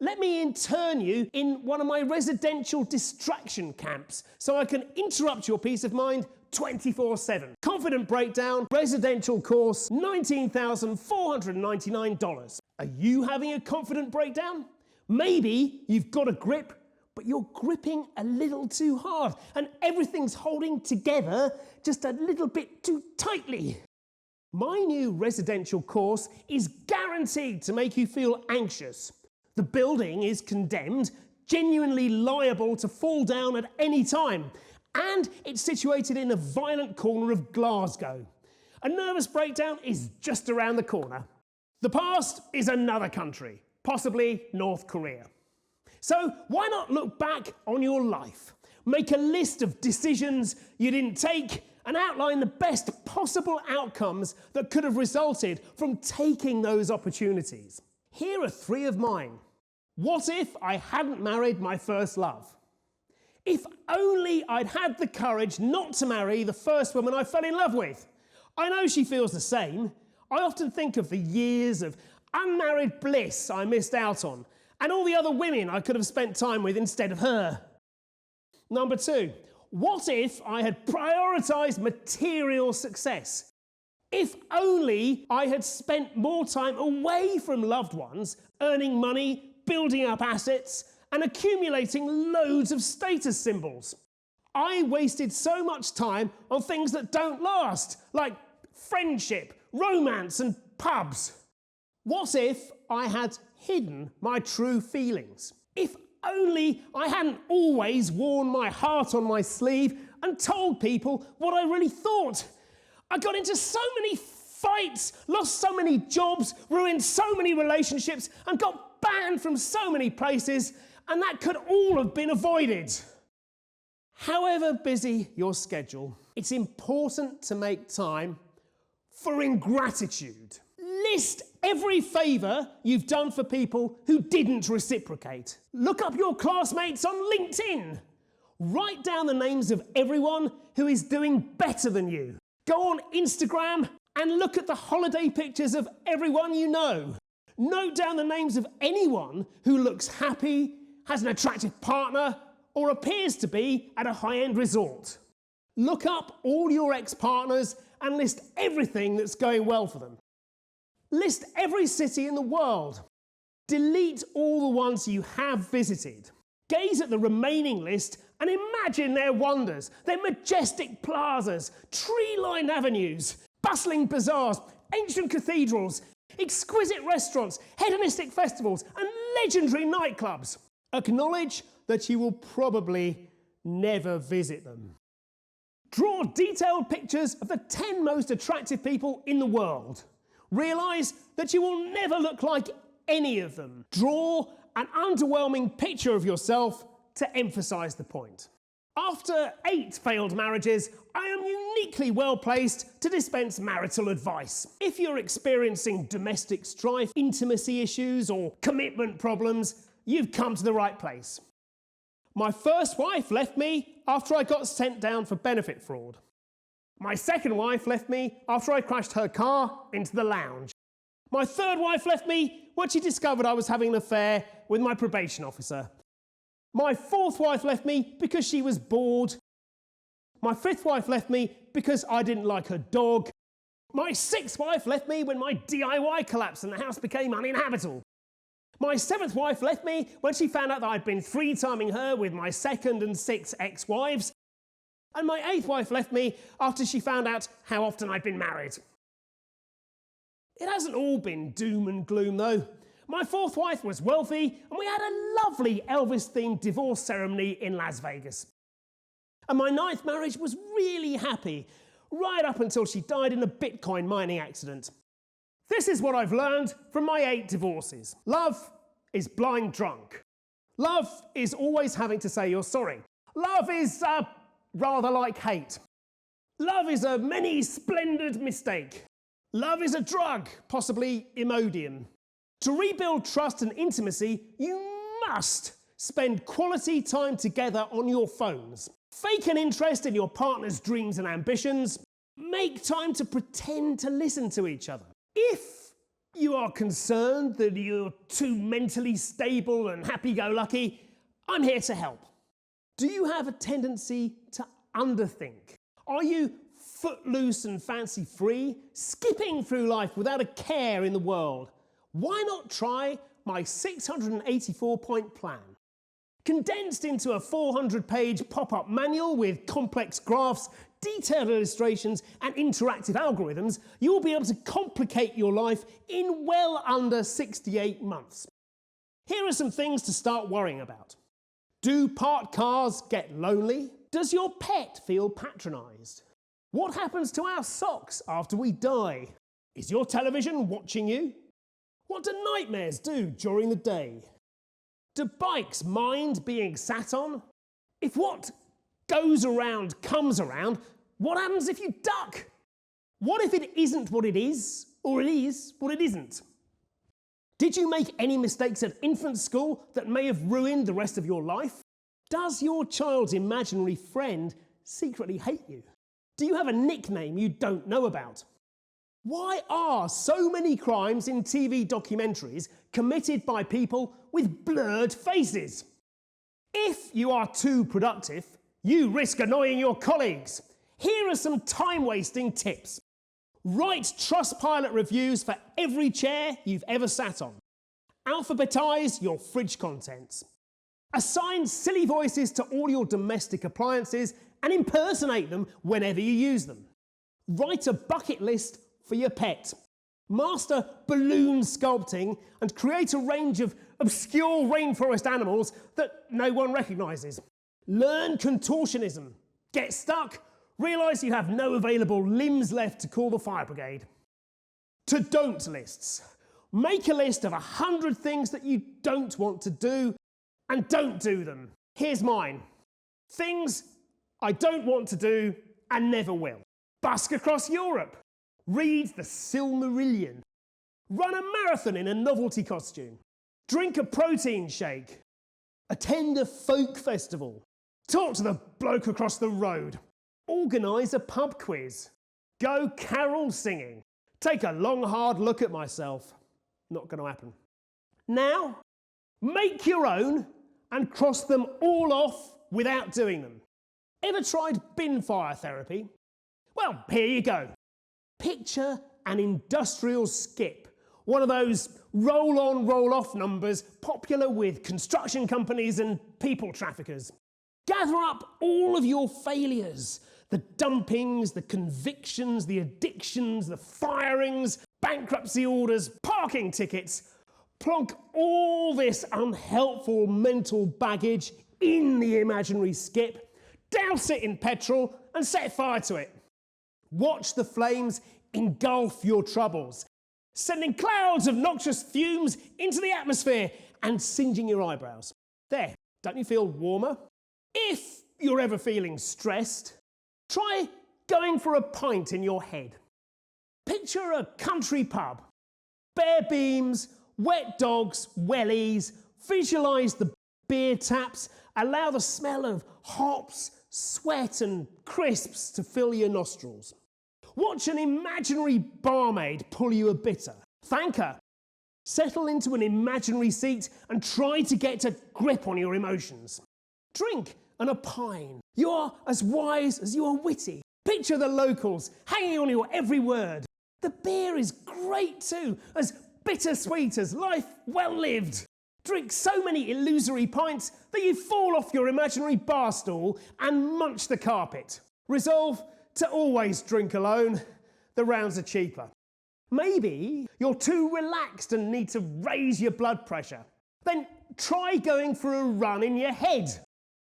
let me intern you in one of my residential distraction camps so I can interrupt your peace of mind 24/7. Confident Breakdown, residential course, $19,499. Are you having a confident breakdown? Maybe you've got a grip, but you're gripping a little too hard and everything's holding together just a little bit too tightly. My new residential course is guaranteed to make you feel anxious. The building is condemned, genuinely liable to fall down at any time, and it's situated in a violent corner of Glasgow. A nervous breakdown is just around the corner. The past is another country, possibly North Korea. So why not look back on your life, make a list of decisions you didn't take, and outline the best possible outcomes that could have resulted from taking those opportunities. Here are 3 of mine. What if I hadn't married my first love? If only I'd had the courage not to marry the first woman I fell in love with. I know she feels the same. I often think of the years of unmarried bliss I missed out on, and all the other women I could have spent time with instead of her. Number 2, what if I had prioritised material success? If only I had spent more time away from loved ones, earning money, building up assets, and accumulating loads of status symbols. I wasted so much time on things that don't last, like friendship, romance, and pubs. What if I had hidden my true feelings? If only I hadn't always worn my heart on my sleeve and told people what I really thought. I got into so many fights, lost so many jobs, ruined so many relationships, and got banned from so many places, and that could all have been avoided. However busy your schedule, it's important to make time for ingratitude. List every favour you've done for people who didn't reciprocate. Look up your classmates on LinkedIn. Write down the names of everyone who is doing better than you. Go on Instagram and look at the holiday pictures of everyone you know. Note down the names of anyone who looks happy, has an attractive partner, or appears to be at a high-end resort. Look up all your ex-partners and list everything that's going well for them. List every city in the world. Delete all the ones you have visited. Gaze at the remaining list and imagine their wonders, their majestic plazas, tree-lined avenues, bustling bazaars, ancient cathedrals, exquisite restaurants, hedonistic festivals, and legendary nightclubs. Acknowledge that you will probably never visit them. Draw detailed pictures of the 10 most attractive people in the world. Realise that you will never look like any of them. Draw an underwhelming picture of yourself to emphasise the point. After 8 failed marriages, I am uniquely well placed to dispense marital advice. If you're experiencing domestic strife, intimacy issues, or commitment problems, you've come to the right place. My first wife left me after I got sent down for benefit fraud. My second wife left me after I crashed her car into the lounge. My third wife left me when she discovered I was having an affair with my probation officer. My fourth wife left me because she was bored. My fifth wife left me because I didn't like her dog. My sixth wife left me when my DIY collapsed and the house became uninhabitable. My seventh wife left me when she found out that I'd been 3-timing her with my second and 6 ex-wives. And my 8th wife left me after she found out how often I'd been married. It hasn't all been doom and gloom though. My 4th wife was wealthy and we had a lovely Elvis-themed divorce ceremony in Las Vegas. And my 9th marriage was really happy, right up until she died in a Bitcoin mining accident. This is what I've learned from my 8 divorces. Love is blind drunk. Love is always having to say you're sorry. Love is rather like hate. Love is a many splendid mistake. Love is a drug, possibly Imodium. To rebuild trust and intimacy, you must spend quality time together on your phones. Fake an interest in your partner's dreams and ambitions. Make time to pretend to listen to each other. If you are concerned that you're too mentally stable and happy-go-lucky, I'm here to help. Do you have a tendency to underthink? Are you footloose and fancy-free, skipping through life without a care in the world? Why not try my 684-point plan? Condensed into a 400-page pop-up manual with complex graphs, detailed illustrations and interactive algorithms, you will be able to complicate your life in well under 68 months. Here are some things to start worrying about. Do parked cars get lonely? Does your pet feel patronised? What happens to our socks after we die? Is your television watching you? What do nightmares do during the day? Do bikes mind being sat on? If what goes around comes around, what happens if you duck? What if it isn't what it is, or it is what it isn't? Did you make any mistakes at infant school that may have ruined the rest of your life? Does your child's imaginary friend secretly hate you? Do you have a nickname you don't know about? Why are so many crimes in TV documentaries committed by people with blurred faces? If you are too productive, You risk annoying your colleagues. Here are some time-wasting tips. Write Trustpilot reviews for every chair you've ever sat on. Alphabetise your fridge contents. Assign silly voices to all your domestic appliances and impersonate them whenever you use them. Write a bucket list for your pet. Master balloon sculpting and create a range of obscure rainforest animals that no one recognises. Learn contortionism. Get stuck. Realise you have no available limbs left to call the fire brigade. To don't lists. Make a list of 100 things that you don't want to do and don't do them. Here's mine. Things I don't want to do and never will. Busk across Europe. Read the Silmarillion. Run a marathon in a novelty costume. Drink a protein shake. Attend a folk festival. Talk to the bloke across the road. Organise a pub quiz. Go carol singing. Take a long hard look at myself. Not going to happen. Now, make your own and cross them all off without doing them. Ever tried bin fire therapy? Well, here you go. Picture an industrial skip. One of those roll-on, roll-off numbers popular with construction companies and people traffickers. Gather up all of your failures. The dumpings, the convictions, the addictions, the firings, bankruptcy orders, parking tickets. Plonk all this unhelpful mental baggage in the imaginary skip, douse it in petrol and set fire to it. Watch the flames engulf your troubles, sending clouds of noxious fumes into the atmosphere and singeing your eyebrows. There, don't you feel warmer? If you're ever feeling stressed, try going for a pint in your head. Picture a country pub. Bare beams, wet dogs, wellies. Visualise the beer taps. Allow the smell of hops, sweat and crisps to fill your nostrils. Watch an imaginary barmaid pull you a bitter. Thank her. Settle into an imaginary seat and try to get a grip on your emotions. Drink and opine. You are as wise as you are witty. Picture the locals hanging on your every word. The beer is great too, as bittersweet as life well lived. Drink so many illusory pints that you fall off your imaginary bar stool and munch the carpet. Resolve to always drink alone. The rounds are cheaper. Maybe you're too relaxed and need to raise your blood pressure. Then try going for a run in your head.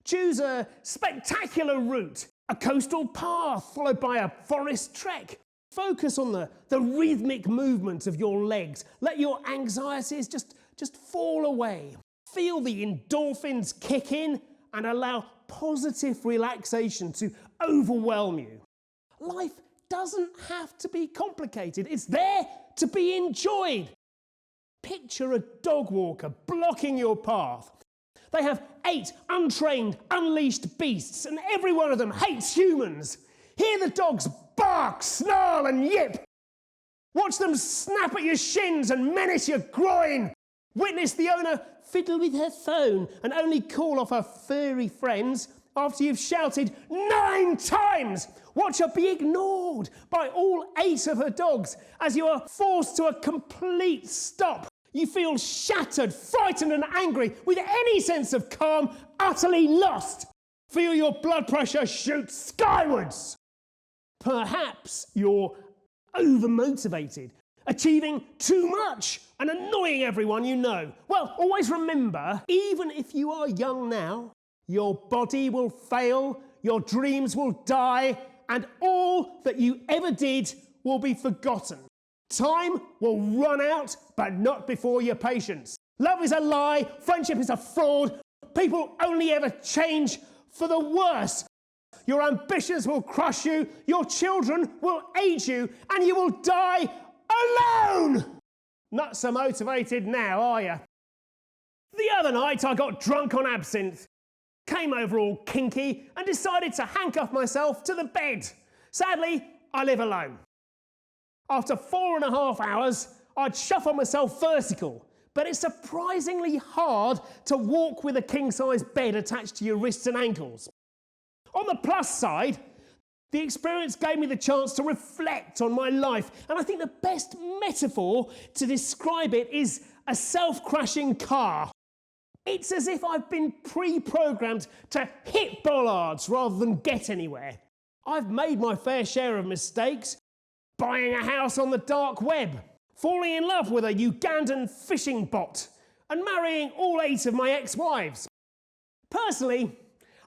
Choose a spectacular route, a coastal path followed by a forest trek. Focus on the rhythmic movement of your legs. Let your anxieties just fall away. Feel the endorphins kick in and allow positive relaxation to overwhelm you. Life doesn't have to be complicated. It's there to be enjoyed. Picture a dog walker blocking your path. They have 8 untrained, unleashed beasts, and every one of them hates humans. Hear the dogs bark, snarl, and yip. Watch them snap at your shins and menace your groin. Witness the owner fiddle with her phone and only call off her furry friends after you've shouted 9 times. Watch her be ignored by all 8 of her dogs as you are forced to a complete stop. You feel shattered, frightened and angry with any sense of calm, utterly lost. Feel your blood pressure shoot skywards. Perhaps you're overmotivated, achieving too much and annoying everyone you know. Well, always remember, even if you are young now, your body will fail, your dreams will die, and all that you ever did will be forgotten. Time will run out, but not before your patience. Love is a lie, friendship is a fraud, people only ever change for the worse. Your ambitions will crush you, your children will age you, and you will die alone! Not so motivated now, are you? The other night I got drunk on absinthe, came over all kinky, and decided to handcuff myself to the bed. Sadly, I live alone. After 4.5 hours, I'd shuffle myself vertical, but it's surprisingly hard to walk with a king-size bed attached to your wrists and ankles. On the plus side, the experience gave me the chance to reflect on my life, and I think the best metaphor to describe it is a self-crashing car. It's as if I've been pre-programmed to hit bollards rather than get anywhere. I've made my fair share of mistakes, buying a house on the dark web, falling in love with a Ugandan fishing bot, and marrying all 8 of my ex-wives. Personally,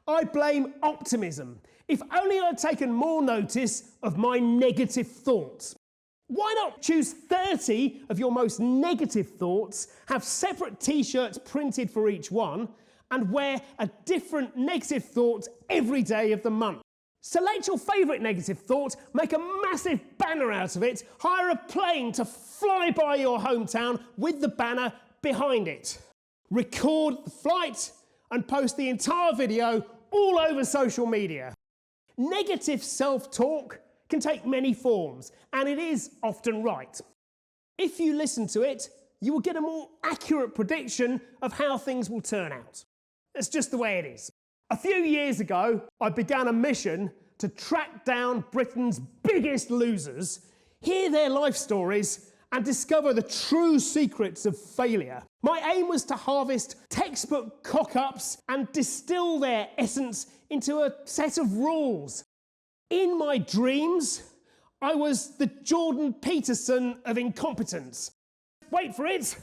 I blame optimism. If only I'd taken more notice of my negative thoughts. Why not choose 30 of your most negative thoughts, have separate t-shirts printed for each one, and wear a different negative thought every day of the month? Select your favourite negative thought, make a massive banner out of it, hire a plane to fly by your hometown with the banner behind it. Record the flight and post the entire video all over social media. Negative self-talk can take many forms, and it is often right. If you listen to it, you will get a more accurate prediction of how things will turn out. It's just the way it is. A few years ago, I began a mission to track down Britain's biggest losers, hear their life stories, and discover the true secrets of failure. My aim was to harvest textbook cock-ups and distill their essence into a set of rules. In my dreams, I was the Jordan Peterson of incompetence. Wait for it.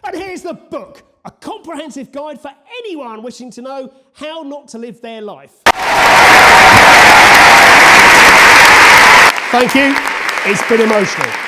And here's the book, a comprehensive guide for anyone wishing to know how not to live their life. Thank you. It's been emotional.